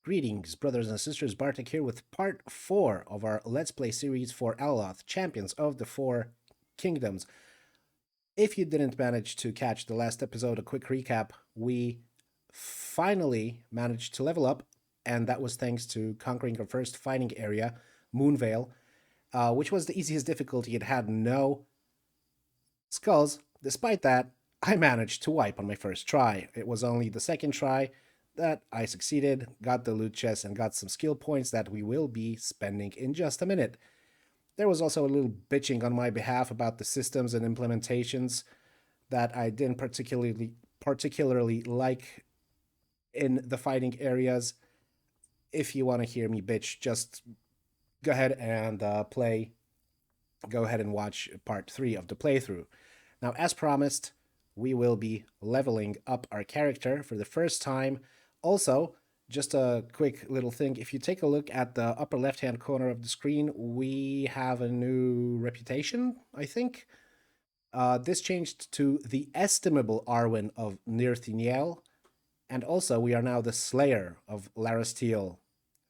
Greetings, brothers and sisters. Bartek here with part 4 of our Let's Play series for Alaloth, Champions of the Four Kingdoms. If you didn't manage to catch the last episode, a quick recap, we finally managed to level up, and that was thanks to conquering our first fighting area, Moonvale, which was the easiest difficulty. It had no skulls. Despite that, I managed to wipe on my first try. It was only the second try that I succeeded, got the loot chest, and got some skill points that we will be spending in just a minute. There was also a little bitching on my behalf about the systems and implementations that I didn't particularly like in the fighting areas. If you want to hear me bitch, just go ahead and go ahead and watch part 3 of the playthrough. Now, as promised, we will be leveling up our character for the first time. Also, just a quick little thing, if you take a look at the upper left-hand corner of the screen, we have a new reputation, I think. This changed to the estimable Arwyn of Nirthiniel, and also we are now the Slayer of Larastiel.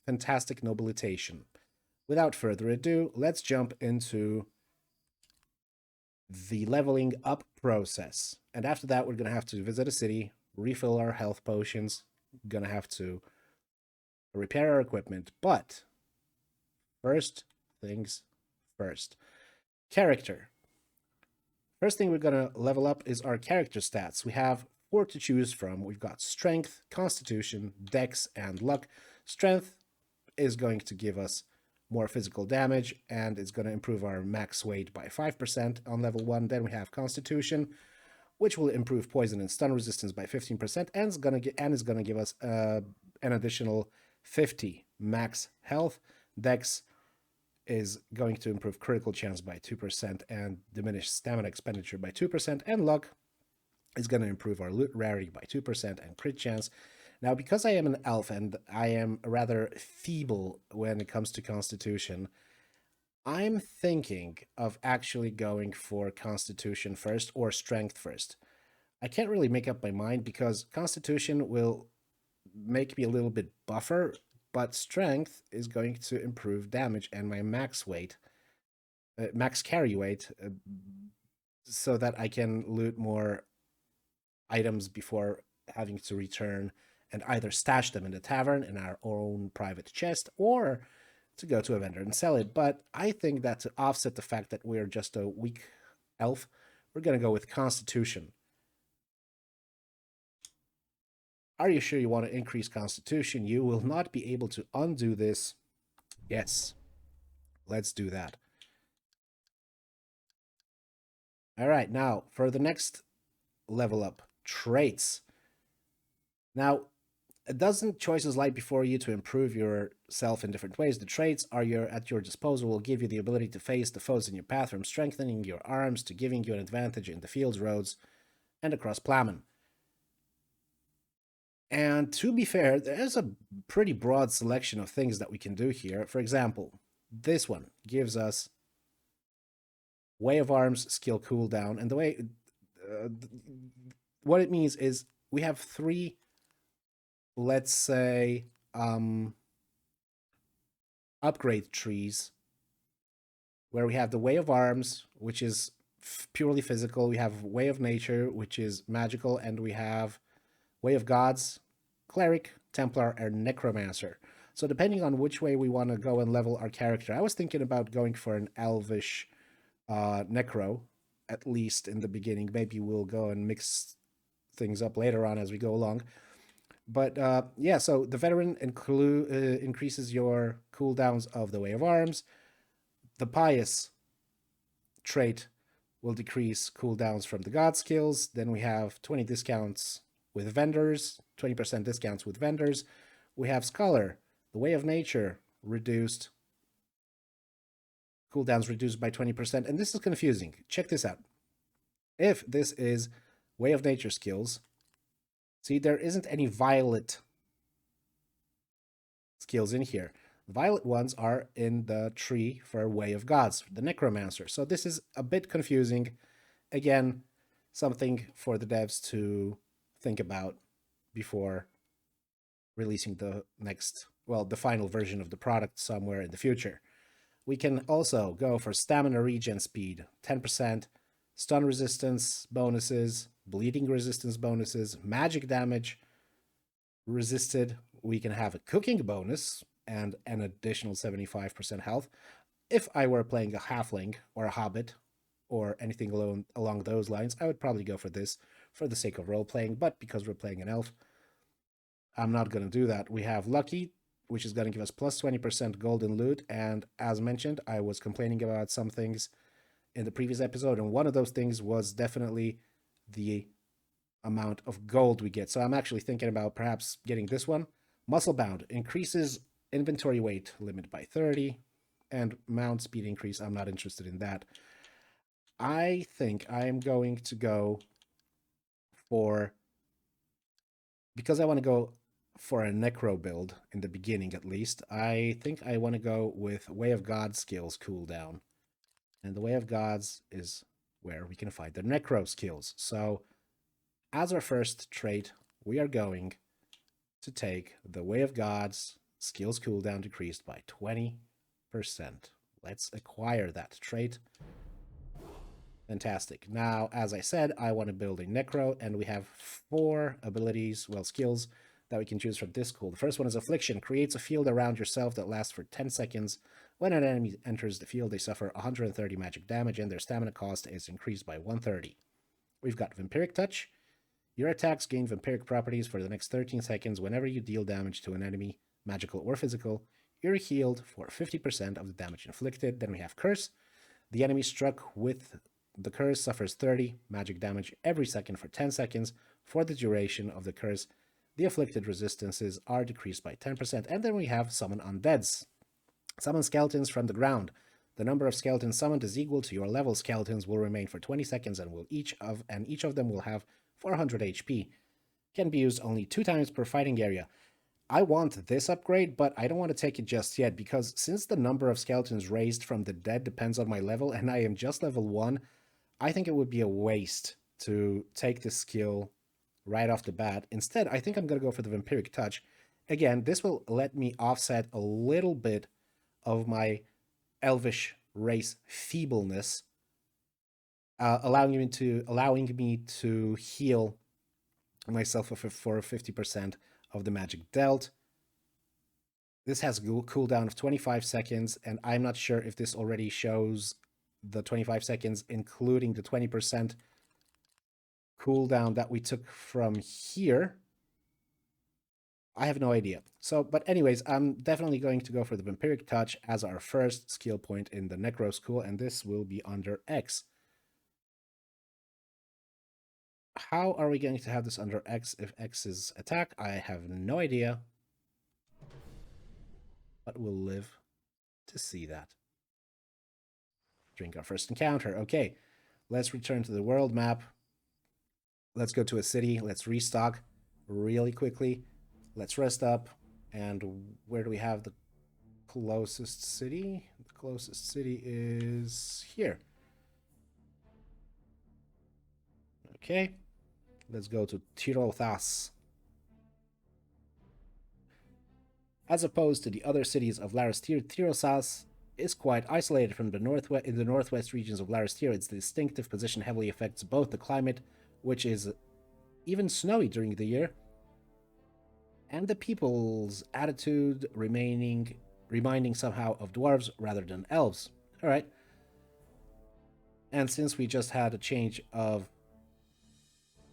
Fantastic nobilitation. Without further ado, let's jump into the leveling up process. And after that, we're going to have to visit a city, refill our health potions, going to have to repair our equipment. But first things first. Character. First thing we're going to level up is our character stats. We have 4 to choose from. We've got Strength, Constitution, Dex, and Luck. Strength is going to give us more physical damage, and it's going to improve our max weight by 5% on level 1. Then we have Constitution, which will improve poison and stun resistance by 15%, and is going to give us an additional 50 max health. Dex is going to improve critical chance by 2% and diminish stamina expenditure by 2%, and Luck is going to improve our loot rarity by 2% and crit chance. Now, because I am an elf and I am rather feeble when it comes to Constitution, I'm thinking of actually going for Constitution first or Strength first. I can't really make up my mind because Constitution will make me a little bit buffer, but Strength is going to improve damage and my max weight, max carry weight, so that I can loot more items before having to return and either stash them in the tavern in our own private chest or to go to a vendor and sell it. But I think that to offset the fact that we're just a weak elf, we're going to go with Constitution. Are you sure you want to increase Constitution? You will not be able to undo this. Yes. Let's do that. All right, now for the next level up, traits. Now, a dozen choices lie before you to improve yourself in different ways. The traits are at your disposal, will give you the ability to face the foes in your path, from strengthening your arms to giving you an advantage in the fields, roads, and across Plamen. And to be fair, there's a pretty broad selection of things that we can do here. For example, this one gives us Way of Arms skill cooldown, and the way what it means is we have 3, let's say, upgrade trees where we have the Way of Arms, which is purely physical. We have Way of Nature, which is magical, and we have Way of Gods, Cleric, Templar, and Necromancer. So depending on which way we want to go and level our character, I was thinking about going for an Elvish Necro, at least in the beginning. Maybe we'll go and mix things up later on as we go along. But yeah, so the Veteran increases your cooldowns of the Way of Arms. The Pious trait will decrease cooldowns from the God skills. Then we have 20 discounts with vendors, 20% discounts with vendors. We have Scholar, the Way of Nature, reduced. Cooldowns reduced by 20%. And this is confusing. Check this out. If this is Way of Nature skills, see, there isn't any violet skills in here. The violet ones are in the tree for Way of Gods, the Necromancer. So this is a bit confusing. Again, something for the devs to think about before releasing the next, well, the final version of the product somewhere in the future. We can also go for stamina regen speed, 10%, stun resistance bonuses, bleeding resistance bonuses, magic damage resisted. We can have a cooking bonus and an additional 75% health. If I were playing a halfling or a hobbit or anything along those lines, I would probably go for this for the sake of role playing, but because we're playing an elf, I'm not going to do that. We have lucky, which is going to give us plus 20% golden loot, and as mentioned, I was complaining about some things in the previous episode, and one of those things was definitely the amount of gold we get. So I'm actually thinking about perhaps getting this one. Muscle Bound increases inventory weight limit by 30, and mount speed increase. I'm not interested in that. I think I am going to go for, because I want to go for a necro build in the beginning at least, I think I want to go with Way of God skills cooldown. And the Way of Gods is where we can find the necro skills. So as our first trait, we are going to take the Way of Gods skills cooldown decreased by 20%. Let's acquire that trait. Fantastic. Now, as I said, I want to build a necro, and we have 4 abilities, well, skills, that we can choose from this school. The first one is Affliction. Creates a field around yourself that lasts for 10 seconds. When an enemy enters the field, they suffer 130 magic damage, and their stamina cost is increased by 130. We've got Vampiric Touch. Your attacks gain vampiric properties for the next 13 seconds. Whenever you deal damage to an enemy, magical or physical, you're healed for 50% of the damage inflicted. Then we have Curse. The enemy struck with the curse suffers 30 magic damage every second for 10 seconds. For the duration of the curse, the afflicted resistances are decreased by 10%. And then we have Summon Undeads. Summon skeletons from the ground. The number of skeletons summoned is equal to your level. Skeletons will remain for 20 seconds and each of them will have 400 HP. Can be used only 2 times per fighting area. I want this upgrade, but I don't want to take it just yet, because since the number of skeletons raised from the dead depends on my level, and I am just level 1, I think it would be a waste to take this skill right off the bat. Instead, I think I'm going to go for the Vampiric Touch. Again, this will let me offset a little bit of my elvish race feebleness, allowing me to heal myself for 50% of the magic dealt. This has a cooldown of 25 seconds, and I'm not sure if this already shows the 25 seconds, including the 20% cooldown that we took from here. I have no idea. So, but anyways, I'm definitely going to go for the Vampiric Touch as our first skill point in the Necro School, and this will be under X. How are we going to have this under X if X is attack? I have no idea, but we'll live to see that. Drink our first encounter. Okay, let's return to the world map. Let's go to a city. Let's restock really quickly. Let's rest up. And where do we have the closest city? The closest city is here. Okay, let's go to Tirothas. As opposed to the other cities of Larastir, Tirothas is quite isolated from the northwest. In the northwest regions of Larastir, its distinctive position heavily affects both the climate, which is even snowy during the year, and the people's attitude, reminding somehow of dwarves rather than elves. All right. And since we just had a change of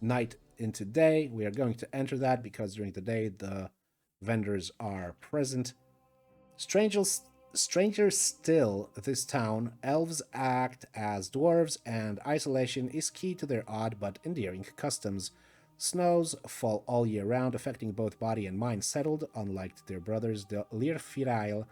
night into day, we are going to enter that, because during the day the vendors are present. Stranger still, this town, elves act as dwarves, and isolation is key to their odd but endearing customs. Snows fall all year round, affecting both body and mind. Settled, unlike their brothers, the Lirfirail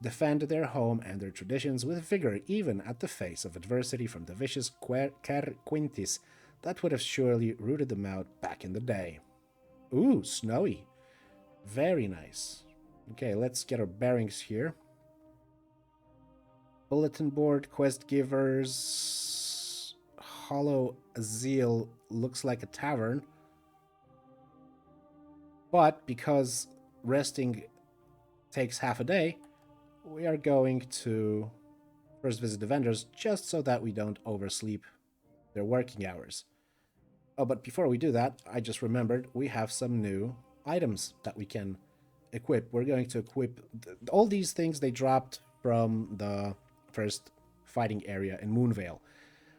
defend their home and their traditions with vigor, even at the face of adversity from the vicious Quintis that would have surely rooted them out back in the day. Ooh, snowy. Very nice. Okay, let's get our bearings here. Bulletin board, quest givers. Hollow Azil looks like a tavern. But because resting takes half a day, we are going to first visit the vendors just so that we don't oversleep their working hours. Oh, but before we do that, I just remembered we have some new items that we can equip. We're going to equip all these things they dropped from the first fighting area in Moonvale.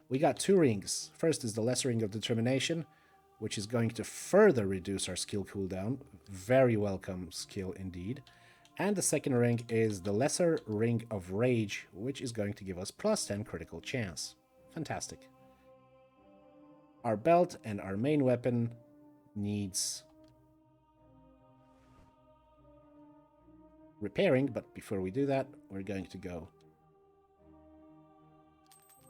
We got 2 rings. First is the Lesser Ring of Determination, which is going to further reduce our skill cooldown. Very welcome skill indeed. And the second ring is the Lesser Ring of Rage, which is going to give us plus 10 critical chance. Fantastic. Our belt and our main weapon needs repairing, but before we do that, we're going to go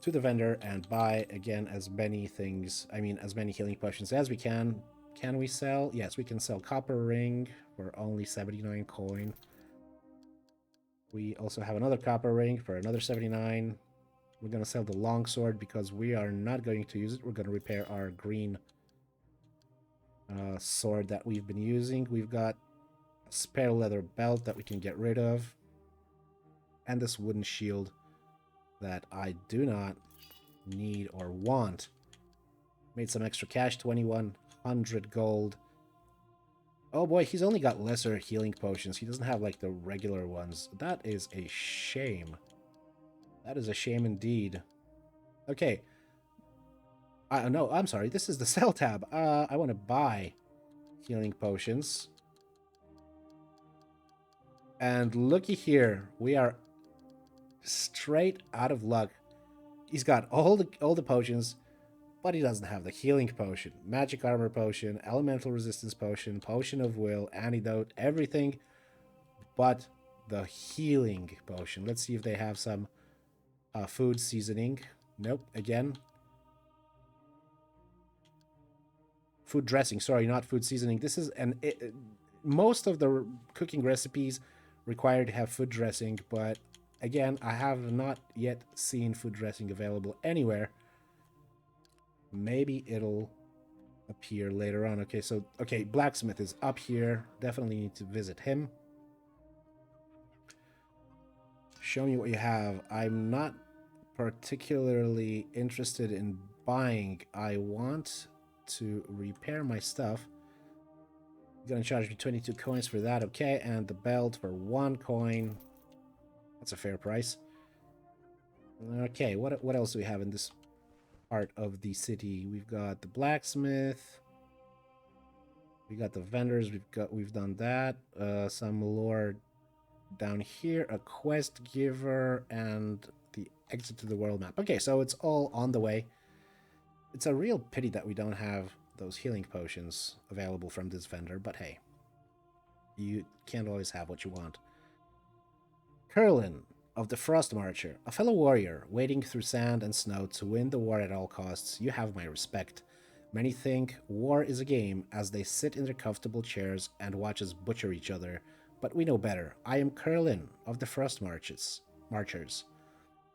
to the vendor and buy again as many things, as many healing potions as we can. Can we sell? Yes, we can sell copper ring for only 79 coin. We also have another copper ring for another 79. We're going to sell the longsword because we are not going to use it. We're going to repair our green sword that we've been using. We've got a spare leather belt that we can get rid of. And this wooden shield that I do not need or want. Made some extra cash, 2100 gold. Oh boy, he's only got lesser healing potions. He doesn't have like the regular ones. That is a shame. That is a shame indeed. Okay. No, I'm sorry. This is the sell tab. I want to buy healing potions. And looky here. We are straight out of luck. He's got all the potions, but he doesn't have the healing potion. Magic armor potion, elemental resistance potion, potion of will, antidote, everything but the healing potion. Let's see if they have some food seasoning. Nope, again. Food dressing, sorry, not food seasoning. This is most of the cooking recipes require to have food dressing, but again, I have not yet seen food dressing available anywhere. Maybe it'll appear later on. Okay, blacksmith is up here. Definitely need to visit him. Show me what you have. I'm not particularly interested in buying. I want to repair my stuff. You're gonna charge me 22 coins for that, okay, and the belt for 1 coin. That's a fair price. Okay, what else do we have in this part of the city? We've got the blacksmith. We got the vendors. We've done that. Some lore down here, a quest giver, and the exit to the world map. Okay, so it's all on the way. It's a real pity that we don't have those healing potions available from this vendor, but hey, you can't always have what you want. Curlin of the Frost Marcher, a fellow warrior wading through sand and snow to win the war at all costs. You have my respect. Many think war is a game as they sit in their comfortable chairs and watch us butcher each other, but we know better. I am Curlin of the Frost Marchers.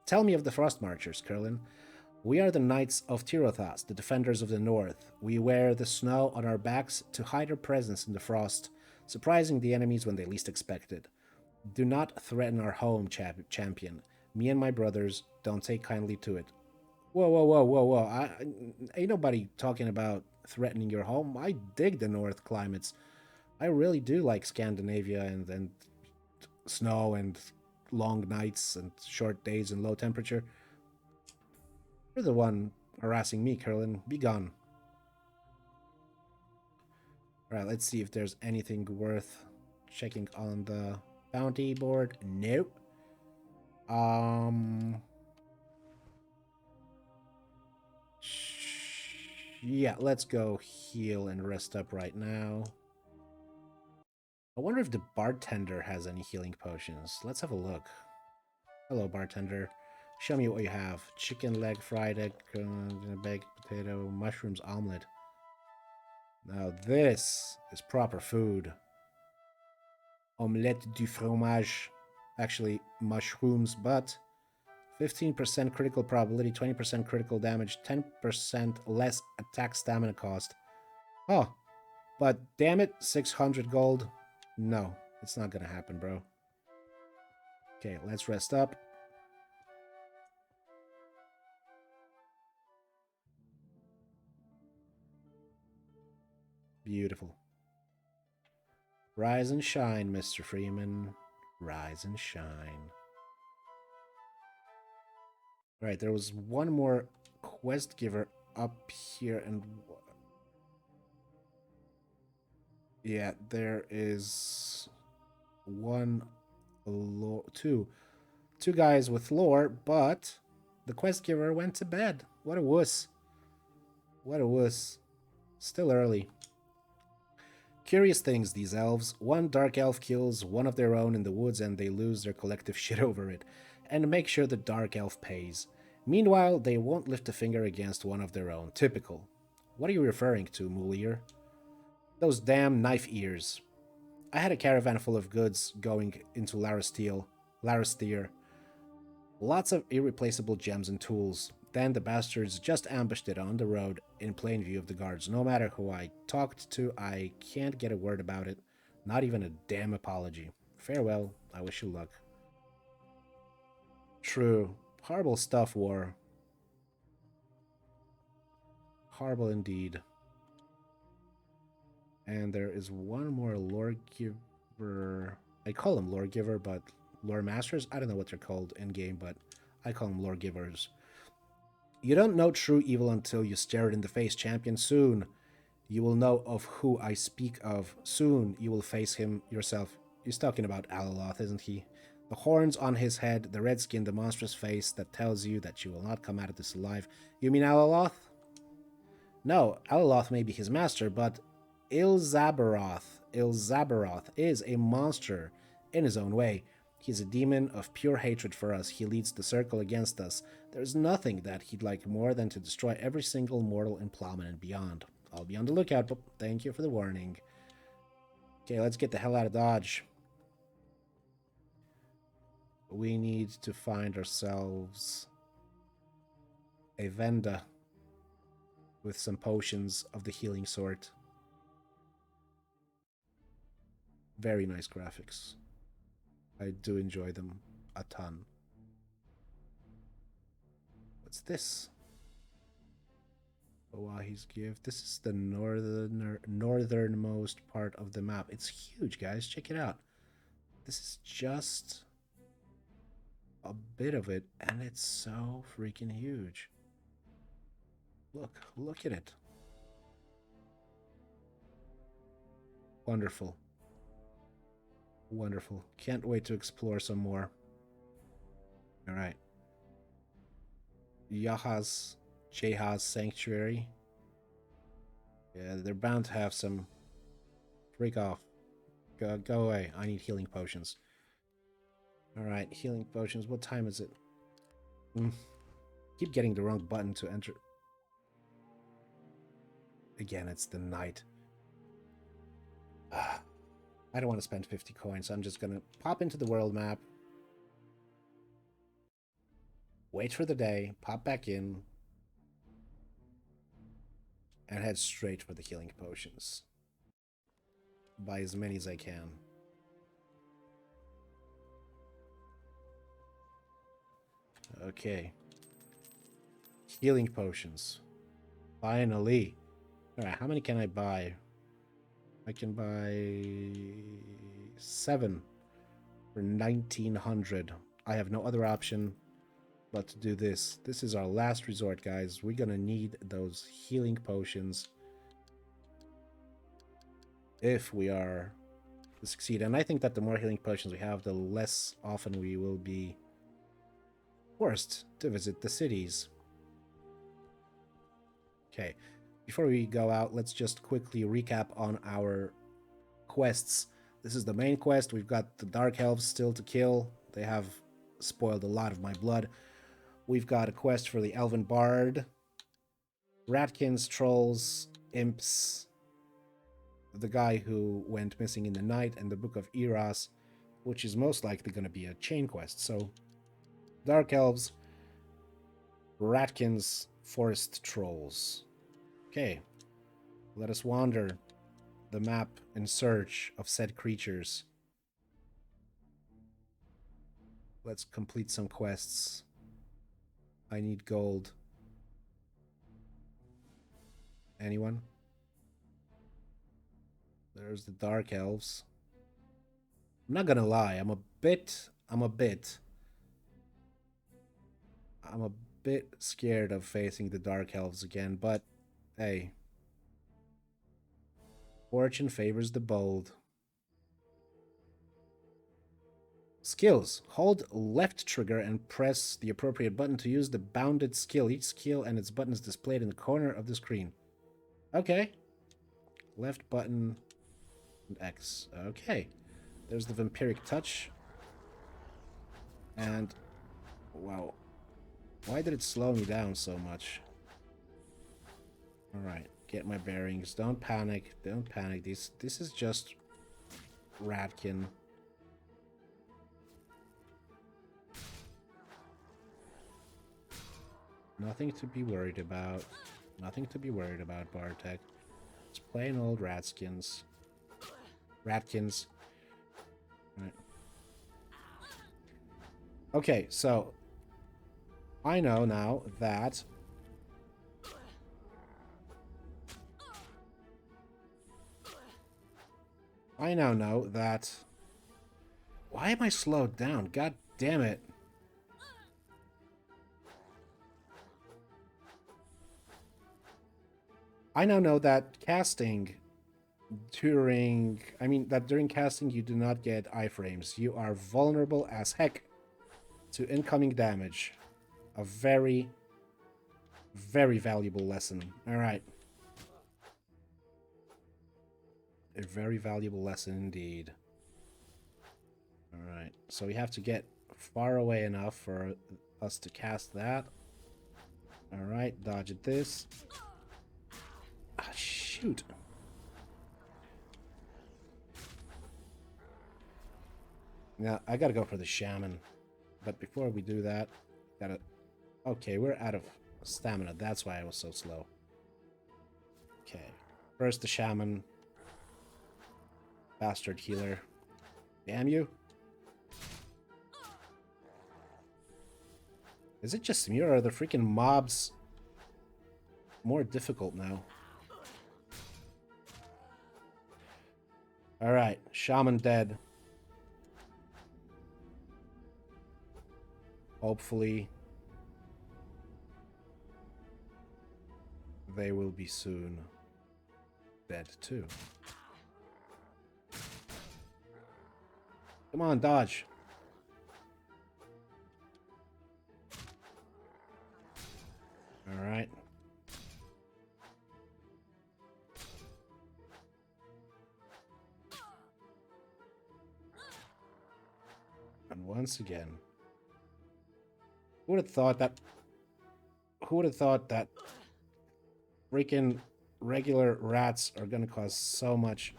Tell me of the Frost Marchers, Curlin. We are the Knights of Tirothas, the defenders of the north. We wear the snow on our backs to hide our presence in the frost, surprising the enemies when they least expect it. Do not threaten our home, champion. Me and my brothers don't take kindly to it. Whoa. Ain't nobody talking about threatening your home. I dig the north climates. I really do like Scandinavia and snow and long nights and short days and low temperature. You're the one harassing me, Curlin. Be gone. Alright, let's see if there's anything worth checking on the bounty board. Nope. Yeah, let's go heal and rest up right now. I wonder if the bartender has any healing potions. Let's have a look. Hello, bartender. Show me what you have. Chicken leg, fried egg, baked potato, mushrooms, omelet. Now this is proper food. Omelette du fromage. Actually, mushrooms, but 15% critical probability, 20% critical damage, 10% less attack stamina cost. Oh, but damn it, 600 gold. No, it's not gonna happen, bro. Okay, let's rest up. Beautiful. Rise and shine, Mr. Freeman. Rise and shine. Alright, there was one more quest giver up here, and yeah, there is one lore, two guys with lore, but the quest giver went to bed. What a wuss. What a wuss. Still early. Curious things, these elves. One dark elf kills one of their own in the woods and they lose their collective shit over it, and make sure the dark elf pays. Meanwhile, they won't lift a finger against one of their own. Typical. What are you referring to, Mulir? Those damn knife ears. I had a caravan full of goods going into Laristir. Lots of irreplaceable gems and tools. Then the bastards just ambushed it on the road in plain view of the guards. No matter who I talked to, I can't get a word about it. Not even a damn apology. Farewell. I wish you luck. True. Horrible stuff, War. Horrible indeed. And there is one more lore giver. I call them lore giver, but lore masters? I don't know what they're called in game, but I call them lore givers. You don't know true evil until you stare it in the face, champion. Soon you will know of who I speak of. Soon you will face him yourself. He's talking about Alaloth, isn't he? The horns on his head, the red skin, the monstrous face that tells you that you will not come out of this alive. You mean Alaloth? No, Alaloth may be his master, but Ilzabaroth is a monster in his own way. He's a demon of pure hatred for us. He leads the circle against us. There's nothing that he'd like more than to destroy every single mortal in Plowman and beyond. I'll be on the lookout, but thank you for the warning. Okay, let's get the hell out of Dodge. We need to find ourselves a Venda with some potions of the healing sort. Very nice graphics. I do enjoy them a ton. What's this? Oahi's gift. This is the northernmost part of the map. It's huge, guys. Check it out. This is just a bit of it, and it's so freaking huge. Look at it. Wonderful. Wonderful. Can't wait to explore some more. All right. Jehaz Sanctuary. Yeah, they're bound to have some. Freak off. Go away. I need healing potions. Alright, healing potions. What time is it? Keep getting the wrong button to enter. Again, it's the night. I don't want to spend 50 coins. I'm just going to pop into the world map. Wait for the day. Pop back in. And head straight for the healing potions. Buy as many as I can. Okay. Healing potions. Finally. Alright, how many can I buy? I can buy 7 for 1900. I have no other option but to do this. This is our last resort, guys. We're gonna need those healing potions if we are to succeed. And I think that the more healing potions we have, the less often we will be forced to visit the cities. Okay, before we go out, let's just quickly recap on our quests. This is the main quest. We've got the Dark Elves still to kill. They have spoiled a lot of my blood. We've got a quest for the Elven Bard, Ratkins, Trolls, Imps, the guy who went missing in the night, and the Book of Eros, which is most likely going to be a chain quest. So, Dark Elves, Ratkins, Forest Trolls. Okay, let us wander the map in search of said creatures. Let's complete some quests. I need gold. Anyone? There's the Dark Elves. I'm not gonna lie, I'm a bit scared of facing the Dark Elves again, but hey. Fortune favors the bold. Skills. Hold left trigger and press the appropriate button to use the bounded skill. Each skill and its button is displayed in the corner of the screen. Okay. Left button and X. Okay. There's the Vampiric Touch. And, wow. Why did it slow me down so much? Alright, get my bearings. Don't panic. Don't panic. This is just Ratkin. Nothing to be worried about. Nothing to be worried about, Bartek. It's plain old Ratkins. Ratkins. Right. Okay, so I know now that why am I slowed down? God damn it. I now know that during casting you do not get iframes. You are vulnerable as heck to incoming damage. A very, very valuable lesson. Alright. A very valuable lesson indeed. Alright, so we have to get far away enough for us to cast that. Alright, dodge at this. Ah, shoot. Now, I gotta go for the shaman. But before we do that, gotta... Okay, we're out of stamina. That's why I was so slow. Okay. First the shaman. Bastard healer. Damn you. Is it just me or are the freaking mobs more difficult now? Alright, shaman dead. Hopefully they will be soon dead too. Come on, dodge. Alright. And once again, who would have thought that freaking regular rats are gonna cause so much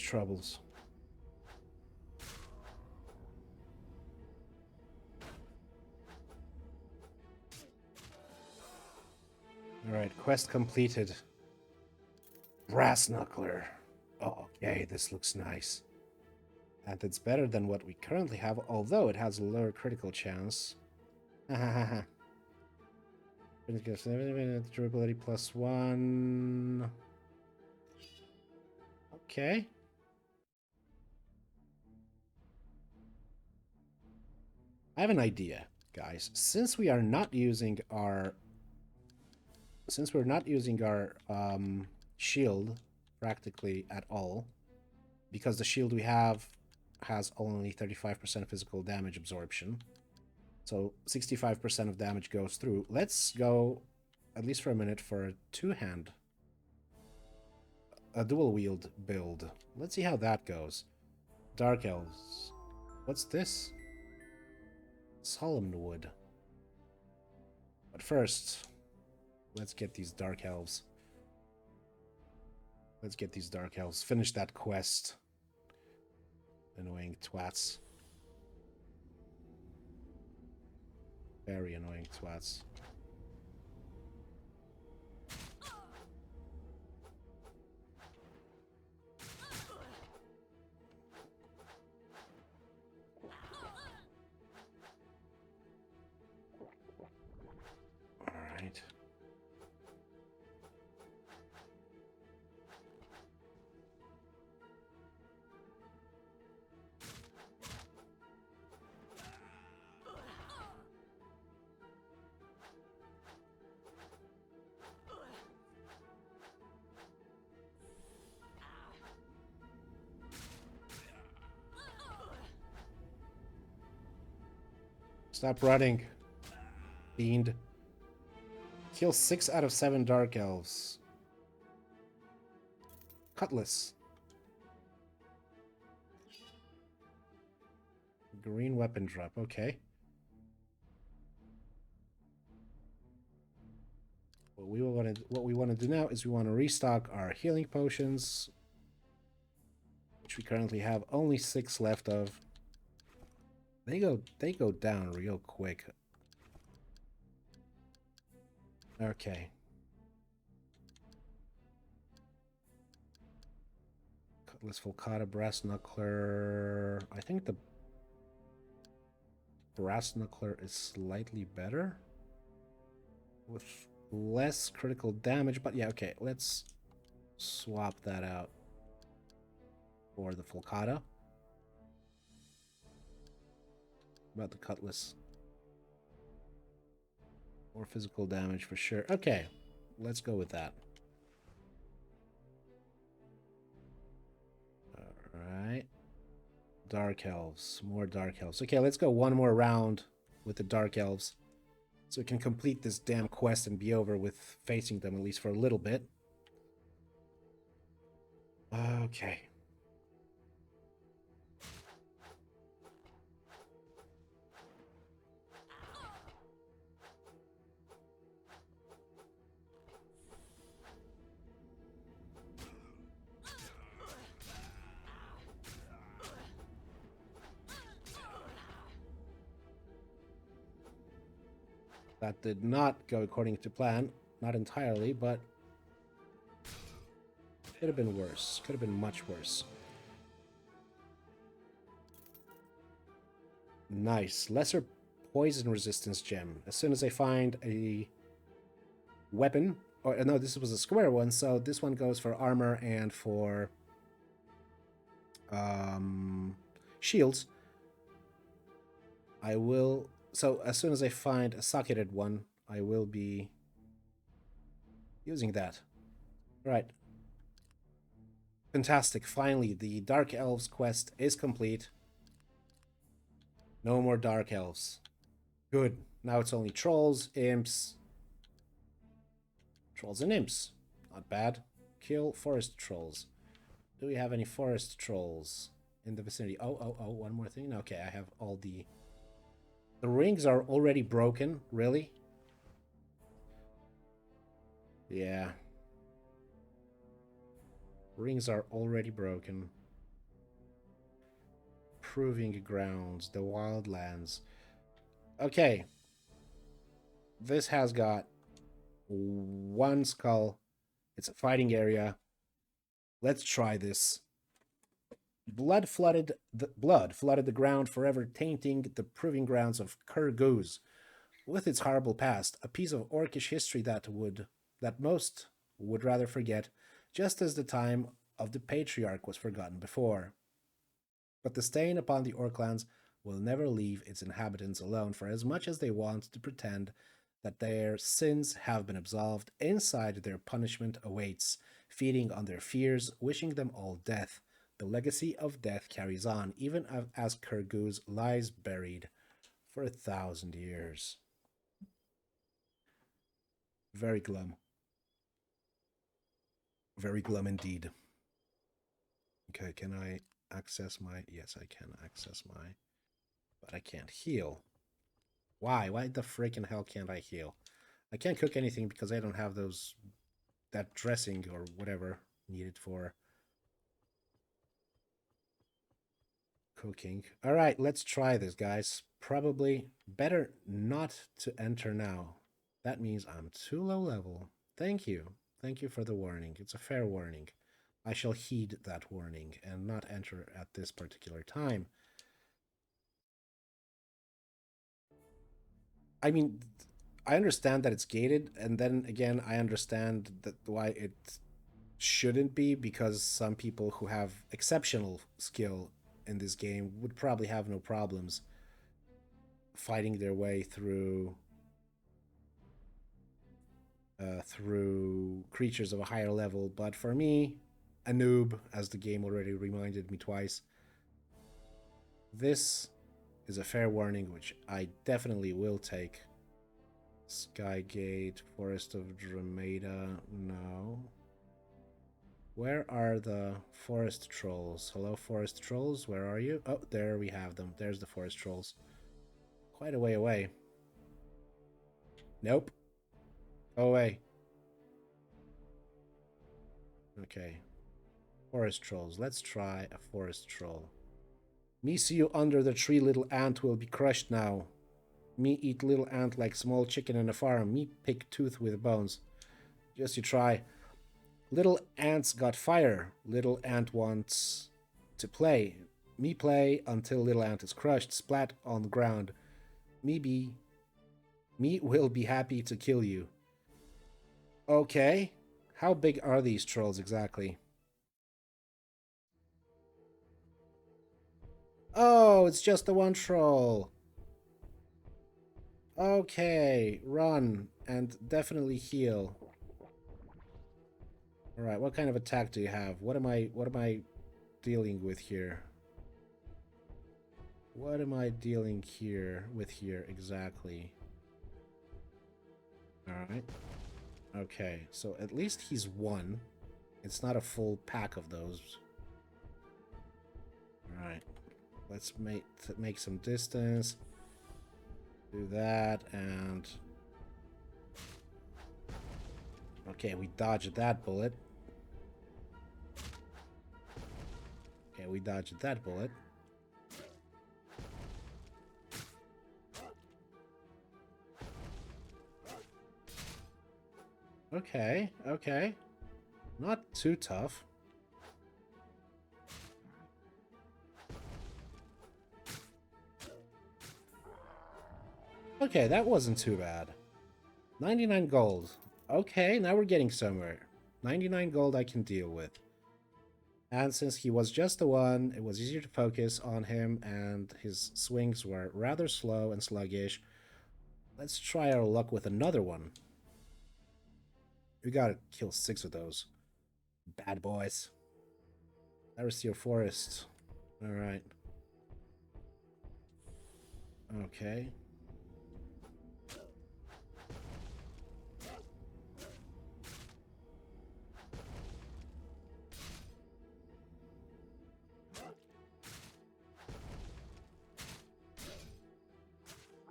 troubles. Alright, quest completed. Brass Knuckler. Oh, okay, this looks nice. And it's better than what we currently have, although it has a lower critical chance. Hahaha. Durability +1. Okay. I have an idea, guys. Since we're not using our shield practically at all, because the shield we have has only 35% physical damage absorption, so 65% of damage goes through. Let's go, at least for a minute, for a dual wield build. Let's see how that goes. Dark Elves. What's this? Solemn Wood. But first, let's get these Dark Elves. Finish that quest. Annoying twats. Very annoying twats. Stop running, fiend. Kill 6 out of 7 Dark Elves. Cutlass. Green weapon drop, okay. What we want to do now is we want to restock our healing potions, which we currently have only 6 left of. They go down real quick. Okay. Cutlass Volcata, Brass Knuckler. I think the Brass Knuckler is slightly better with less critical damage, but yeah, okay, let's swap that out for the Volcata. About the Cutlass. More physical damage for sure. Okay, let's go with that. Alright. Dark Elves. More Dark Elves. Okay, let's go one more round with the Dark Elves. So we can complete this damn quest and be over with facing them, at least for a little bit. Okay. That did not go according to plan. Not entirely, but could have been worse. Could have been much worse. Nice. Lesser poison resistance gem. As soon as I find a weapon, or no, this was a square one, so this one goes for armor and for shields. I will... So as soon as I find a socketed one, I will be using that. Right. Fantastic. Finally, the Dark Elves quest is complete. No more Dark Elves. Good. Now it's only trolls, imps. Trolls and imps. Not bad. Kill forest trolls. Do we have any forest trolls in the vicinity? Oh, one more thing. Okay, I have all the... The rings are already broken. Really? Yeah. Rings are already broken. Proving grounds. The wildlands. Okay. This has got one skull. It's a fighting area. Let's try this. Blood flooded the ground, forever tainting the proving grounds of Kurguz. With its horrible past, a piece of Orcish history that most would rather forget, just as the time of the Patriarch was forgotten before. But the stain upon the Orclands will never leave its inhabitants alone, for as much as they want to pretend that their sins have been absolved, inside their punishment awaits, feeding on their fears, wishing them all death. The legacy of death carries on, even as Kurguz lies buried for 1,000 years. Very glum. Very glum indeed. Okay, can I access my... Yes, I can access my... But I can't heal. Why? Why the freaking hell can't I heal? I can't cook anything because I don't have that dressing or whatever needed for cooking. All right, let's try this, guys. Probably better not to enter now. That means I'm too low level. Thank you. Thank you for the warning. It's a fair warning. I shall heed that warning and not enter at this particular time. I mean, I understand that it's gated, and then again, I understand that why it shouldn't be, because some people who have exceptional skill in this game would probably have no problems fighting their way through creatures of a higher level. But for me, a noob, as the game already reminded me twice, this is a fair warning, which I definitely will take. Skygate, Forest of Dromeda, no. Where are the forest trolls? Hello, forest trolls, where are you? Oh, there we have them. There's the forest trolls. Quite a way away. Nope. Go away. Okay. Forest trolls. Let's try a forest troll. Me see you under the tree, little ant will be crushed now. Me eat little ant like small chicken in a farm. Me pick tooth with bones. Just you try. Little ant's got fire. Little ant wants to play. Me play until little ant is crushed, splat on the ground. Me will be happy to kill you. Okay. How big are these trolls exactly? Oh, it's just the one troll. Okay, run and definitely heal. All right, what kind of attack do you have? What am I dealing with here? What am I dealing with here exactly? All right. Okay, so at least he's one. It's not a full pack of those. All right. Let's make some distance. Do that and okay, we dodged that bullet. Okay, we dodged that bullet. Okay, okay. Not too tough. Okay, that wasn't too bad. 99 gold. Okay, now we're getting somewhere. 99 gold I can deal with. And since he was just the one, it was easier to focus on him, and his swings were rather slow and sluggish. Let's try our luck with another one. We gotta kill 6 of those. Bad boys. Thilaris Forest. Alright. Okay.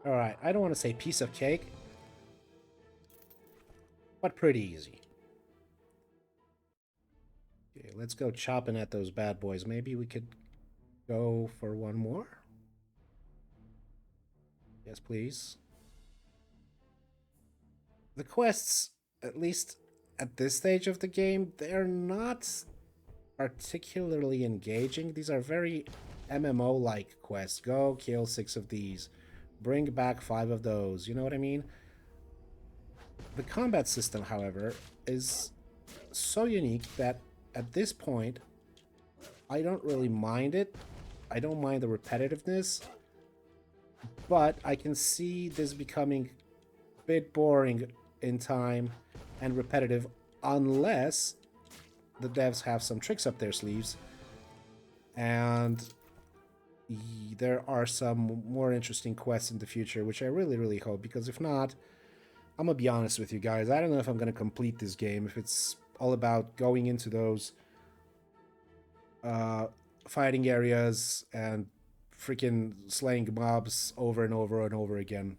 Alright, I don't want to say piece of cake, but pretty easy. Okay, let's go chopping at those bad boys. Maybe we could go for one more? Yes, please. The quests, at least at this stage of the game, they're not particularly engaging. These are very MMO-like quests. Go kill 6 of these. Bring back 5 of those. You know what I mean? The combat system, however, is so unique that at this point, I don't really mind it. I don't mind the repetitiveness, but I can see this becoming a bit boring in time and repetitive unless the devs have some tricks up their sleeves and there are some more interesting quests in the future, which I really, really hope, because if not, I'm gonna be honest with you guys, I don't know if I'm gonna complete this game, if it's all about going into those fighting areas and freaking slaying mobs over and over and over again.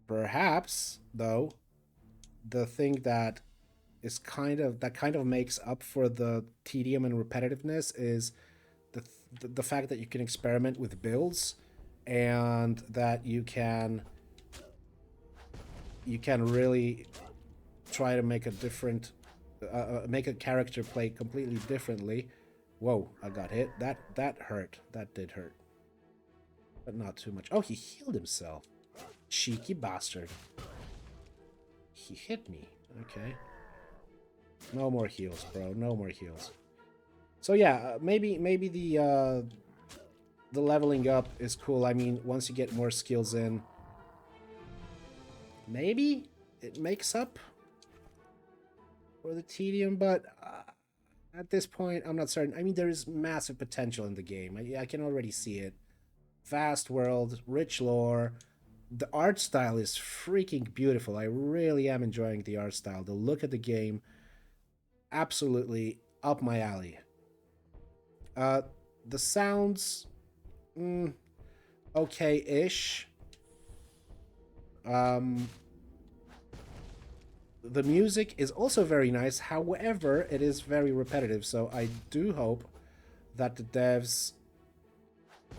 Perhaps, though, the thing that is kind of makes up for the tedium and repetitiveness is the fact that you can experiment with builds and that you can really try to make a different make a character play completely differently. Whoa, I got hit. That hurt. That did hurt. But not too much. Oh, he healed himself. Cheeky bastard. He hit me. Okay. No more heals, bro. No more heals. So yeah, maybe the leveling up is cool. I mean, once you get more skills in, maybe it makes up for the tedium, but at this point, I'm not certain. I mean, there is massive potential in the game. I can already see it. vast world, rich lore. The art style is freaking beautiful. I really am enjoying the art style. The look at the game, absolutely up my alley. Uh, the sounds, okay-ish. The music is also very nice. However, it is very repetitive. So I do hope that the devs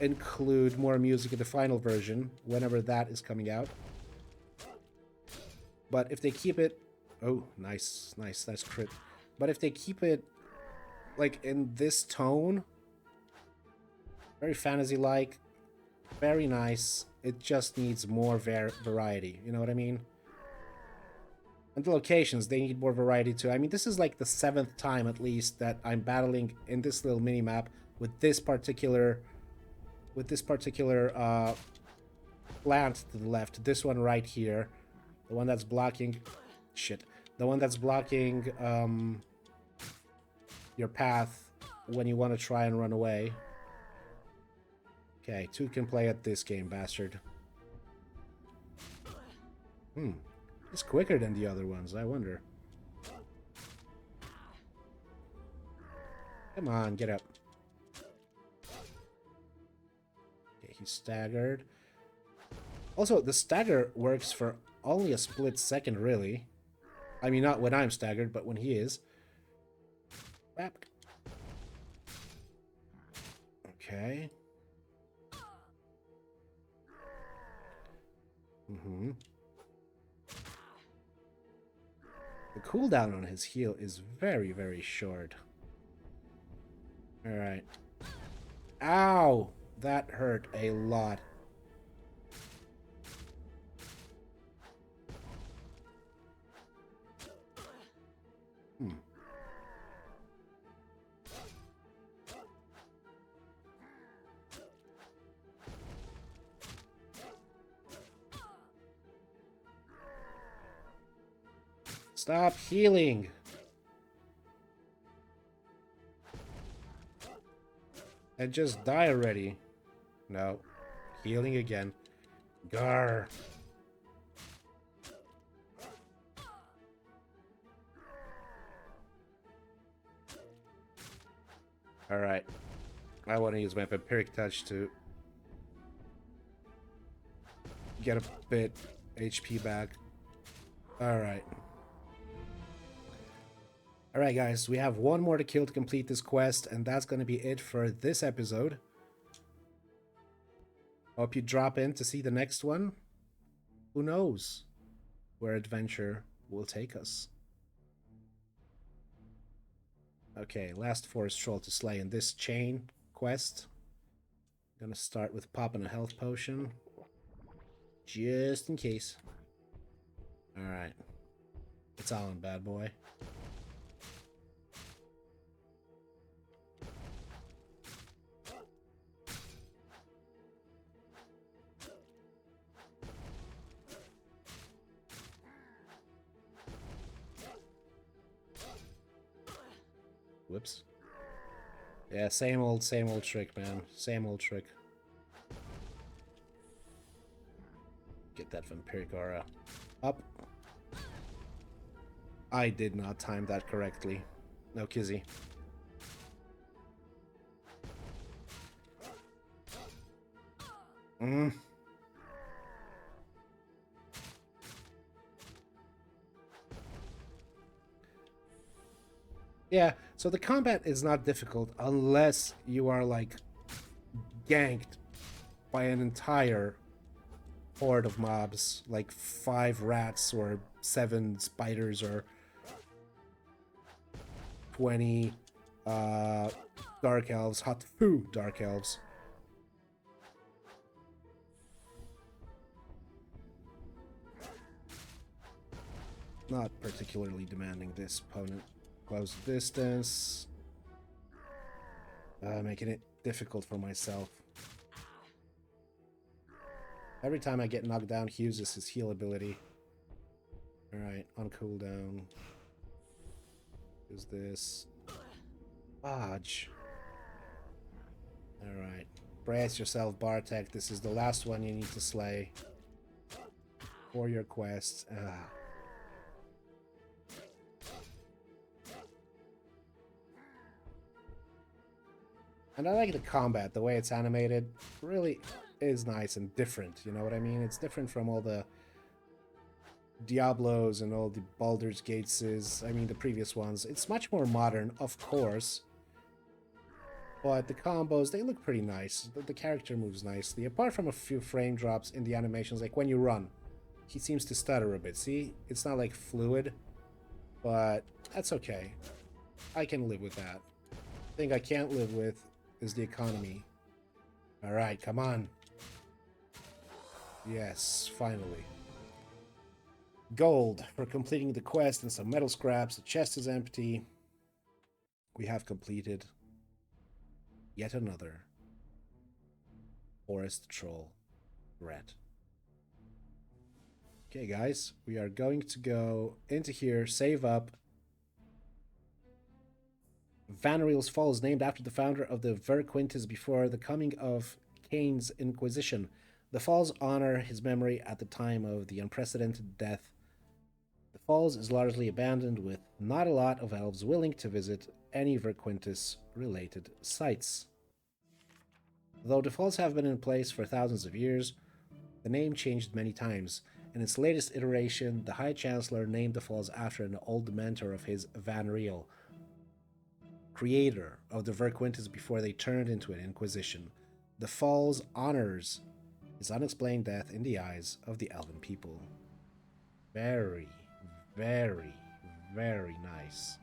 include more music in the final version whenever that is coming out. But if they keep it... Oh, nice, nice, that's crit. But if they keep it, like, in this tone, very fantasy-like, very nice, it just needs more variety, you know what I mean? And the locations, they need more variety too. I mean, this is like the 7th time, at least, that I'm battling in this little mini-map with this particular plant to the left. This one right here. The one that's blocking... Shit. The one that's blocking your path when you want to try and run away. Okay, 2 can play at this game, bastard. It's quicker than the other ones, I wonder. Come on, get up. Okay, he's staggered. Also, the stagger works for only a split second, really. I mean, not when I'm staggered, but when he is. Bap. Okay. The cooldown on his heal is very, very short. Alright. Ow! That hurt a lot. Stop healing! And just die already. No. Healing again. Gar. Alright. I want to use my Vampiric Touch to get a bit HP back. Alright. Alright guys, we have one more to kill to complete this quest, and that's going to be it for this episode. Hope you drop in to see the next one. Who knows where adventure will take us. Okay, last forest troll to slay in this chain quest. Gonna start with popping a health potion. Just in case. Alright. It's on, bad boy. Whoops. Yeah, same old trick, man. Same old trick. Get that vampiric aura up. I did not time that correctly. No kizzy. Yeah, so the combat is not difficult unless you are, like, ganked by an entire horde of mobs, like 5 rats or 7 spiders or 20 Dark Elves. Hot foo, Dark Elves. Not particularly demanding this opponent. Close distance. Making it difficult for myself. Every time I get knocked down, he uses his heal ability. Alright, on cooldown. Use this. Dodge. Alright. Brace yourself, Bartek. This is the last one you need to slay for your quest. And I like the combat, the way it's animated. Really is nice and different, you know what I mean? It's different from all the Diablos and all the Baldur's Gates, I mean the previous ones. It's much more modern, of course. But the combos, they look pretty nice. The character moves nicely. Apart from a few frame drops in the animations, like when you run, he seems to stutter a bit. See? It's not like fluid, but that's okay. I can live with that. The thing I can't live with is the economy. Alright, come on. Yes, finally. Gold for completing the quest and some metal scraps. The chest is empty. We have completed yet another forest troll threat. Okay, guys, we are going to go into here, save up. Vanril's Fall is named after the founder of the Verquintes before the coming of Cain's Inquisition. The Falls honor his memory at the time of the unprecedented death. The Falls is largely abandoned, with not a lot of elves willing to visit any Verquintes-related sites. Though the Falls have been in place for thousands of years, the name changed many times. In its latest iteration, the High Chancellor named the Falls after an old mentor of his, Vanril, creator of the Verquintes before they turned into an Inquisition. The Falls honors his unexplained death in the eyes of the Elven people. Very, very, very nice.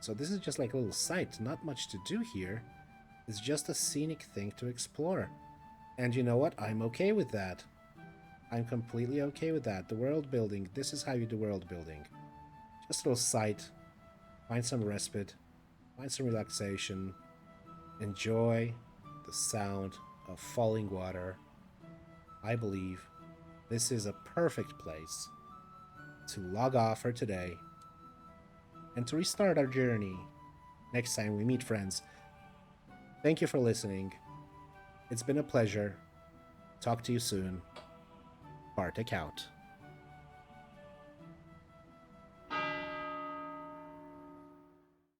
So this is just like a little site, not much to do here. It's just a scenic thing to explore. And you know what? I'm okay with that. I'm completely okay with that. The world building, this is how you do world building. Just a little site. Find some respite. Find some relaxation. Enjoy the sound of falling water. I believe this is a perfect place to log off for today and to restart our journey next time we meet, friends. Thank you for listening. It's been a pleasure. Talk to you soon. Bartek out.